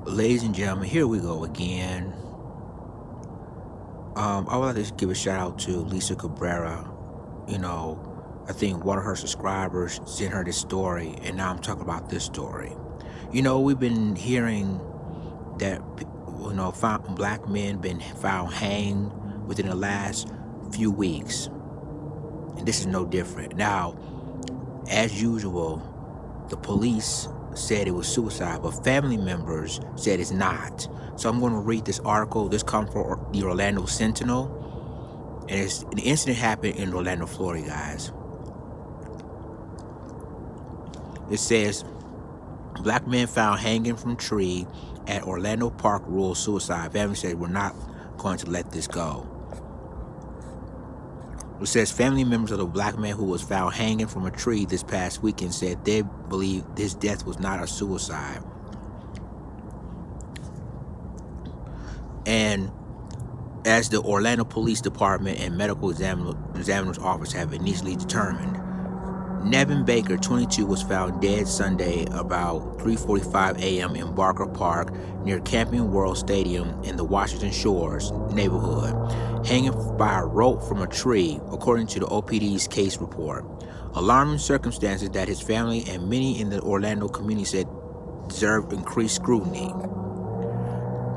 Ladies and gentlemen, here we go again. I would like to give a shout out to Lisa Cabrera. I think one of her subscribers sent her this story, and now I'm talking about this story. We've been hearing that black men been found hanged within the last few weeks, and this is no different. Now, as usual, the police said it was suicide, but family members said it's not. So I'm going to read this article. This comes from the Orlando Sentinel, and an incident happened in Orlando, Florida, guys. It says, black men found hanging from tree at Orlando Park rule suicide. Family said, we're not going to let this go. It says family members of the black man who was found hanging from a tree this past weekend said they believe his death was not a suicide. And as the Orlando Police Department and Medical Examiner's Office have initially determined, Nevin Baker, 22, was found dead Sunday about 3:45 a.m. in Barker Park near Camping World Stadium in the Washington Shores neighborhood, hanging by a rope from a tree, according to the OPD's case report. Alarming circumstances that his family and many in the Orlando community said deserve increased scrutiny.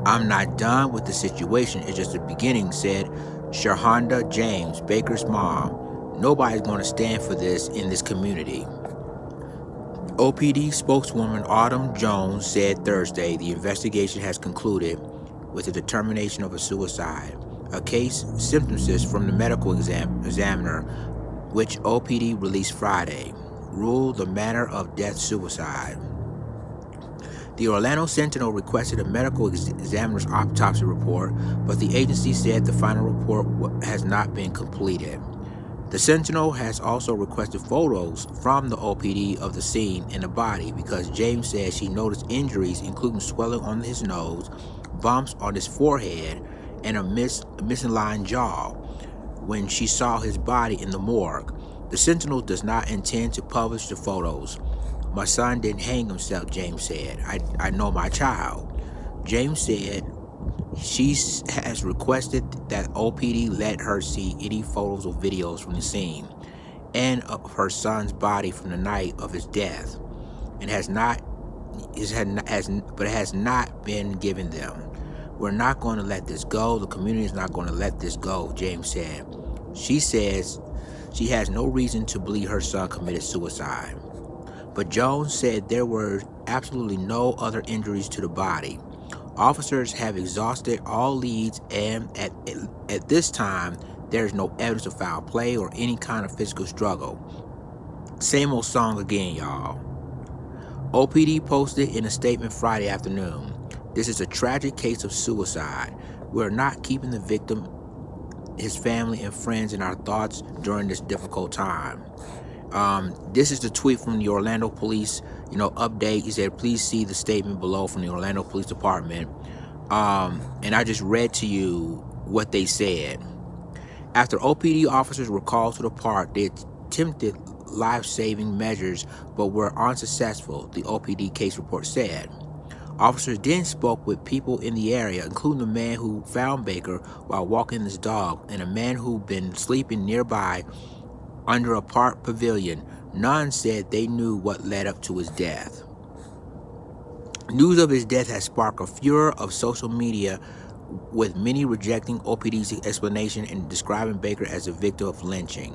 I'm not done with the situation, it's just the beginning, said Sherhonda James, Baker's mom. Nobody's going to stand for this in this community. OPD spokeswoman Autumn Jones said Thursday the investigation has concluded with the determination of a suicide. A case synopsis from the medical examiner, which OPD released Friday, ruled the manner of death suicide. The Orlando Sentinel requested a medical examiner's autopsy report, but the agency said the final report has not been completed. The Sentinel has also requested photos from the OPD of the scene and the body because James says she noticed injuries including swelling on his nose, bumps on his forehead, and a misaligned jaw when she saw his body in the morgue. The Sentinel does not intend to publish the photos. My son didn't hang himself, James said. I know my child. James said she has requested that OPD let her see any photos or videos from the scene and of her son's body from the night of his death, and has not been given them. We're not going to let this go. The community is not going to let this go, James said. She says she has no reason to believe her son committed suicide. But Jones said there were absolutely no other injuries to the body. Officers have exhausted all leads, and at this time, there is no evidence of foul play or any kind of physical struggle. Same old song again, y'all. OPD posted in a statement Friday afternoon, "This is a tragic case of suicide. We're not keeping the victim, his family, and friends in our thoughts during this difficult time." This is the tweet from the Orlando Police, update. He said, please see the statement below from the Orlando Police Department. And I just read to you what they said. After OPD officers were called to the park, they attempted life-saving measures but were unsuccessful, the OPD case report said. Officers then spoke with people in the area, including the man who found Baker while walking his dog and a man who'd been sleeping nearby under a park pavilion. None said they knew what led up to his death. News of his death has sparked a furor of social media, with many rejecting OPD's explanation and describing Baker as a victim of lynching.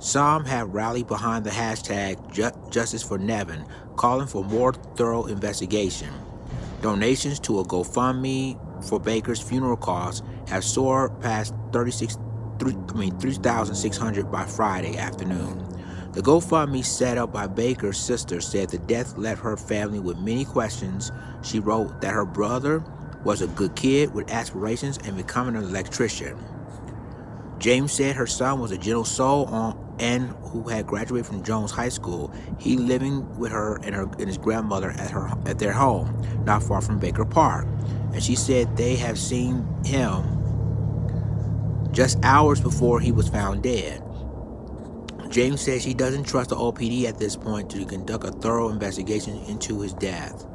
Some have rallied behind the hashtag Justice for Nevin, calling for more thorough investigation. Donations to a GoFundMe for Baker's funeral costs have soared past 3,600 by Friday afternoon. The GoFundMe set up by Baker's sister said the death left her family with many questions. She wrote that her brother was a good kid with aspirations and becoming an electrician. James said her son was a gentle soul and who had graduated from Jones High School. He living with her and his grandmother at their home, not far from Baker Park. And she said they have seen him just hours before he was found dead. James says she doesn't trust the OPD at this point to conduct a thorough investigation into his death.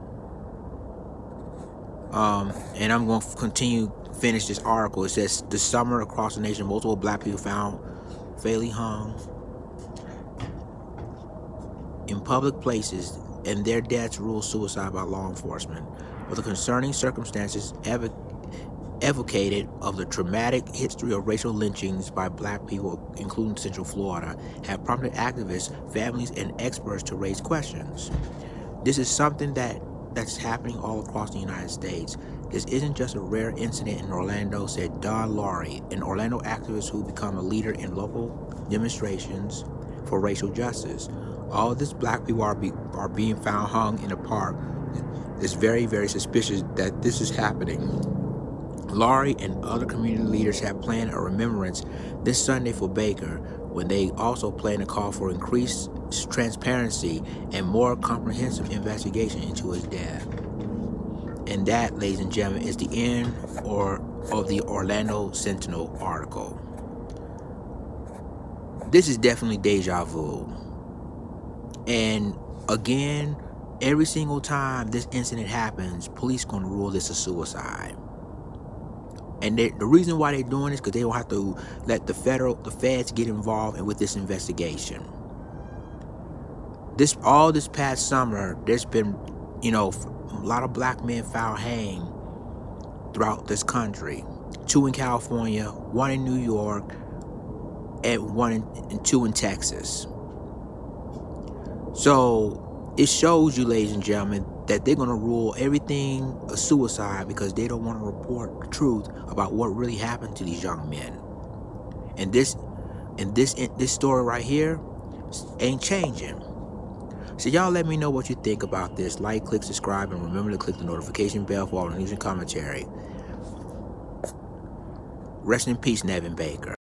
And I'm going to finish this article. It says, this summer across the nation, multiple black people found fatally hung in public places, and their deaths ruled suicide by law enforcement. But the concerning circumstances evocated of the traumatic history of racial lynchings by black people, including Central Florida, have prompted activists, families, and experts to raise questions. This is something that's happening all across the United States. This isn't just a rare incident in Orlando, said Don Laurie, an Orlando activist who became a leader in local demonstrations for racial justice. All these black people are being found hung in a park. It's very, very suspicious that this is happening. Laurie and other community leaders have planned a remembrance this Sunday for Baker, when they also plan to call for increased transparency and more comprehensive investigation into his death. And that, ladies and gentlemen, is the end of the Orlando Sentinel article. This is definitely deja vu. And again, every single time this incident happens, police going to rule this a suicide. And the reason why they're doing this is because they don't have to let the feds get involved with this investigation. All this past summer, there's been, a lot of black men found hanged throughout this country. 2 in California, 1 in New York, and 2 in Texas. So it shows you, ladies and gentlemen, that they're going to rule everything a suicide because they don't want to report the truth about what really happened to these young men. And this story right here ain't changing. So y'all let me know what you think about this. Like, click, subscribe, and remember to click the notification bell for all the news and commentary. Rest in peace, Nevin Baker.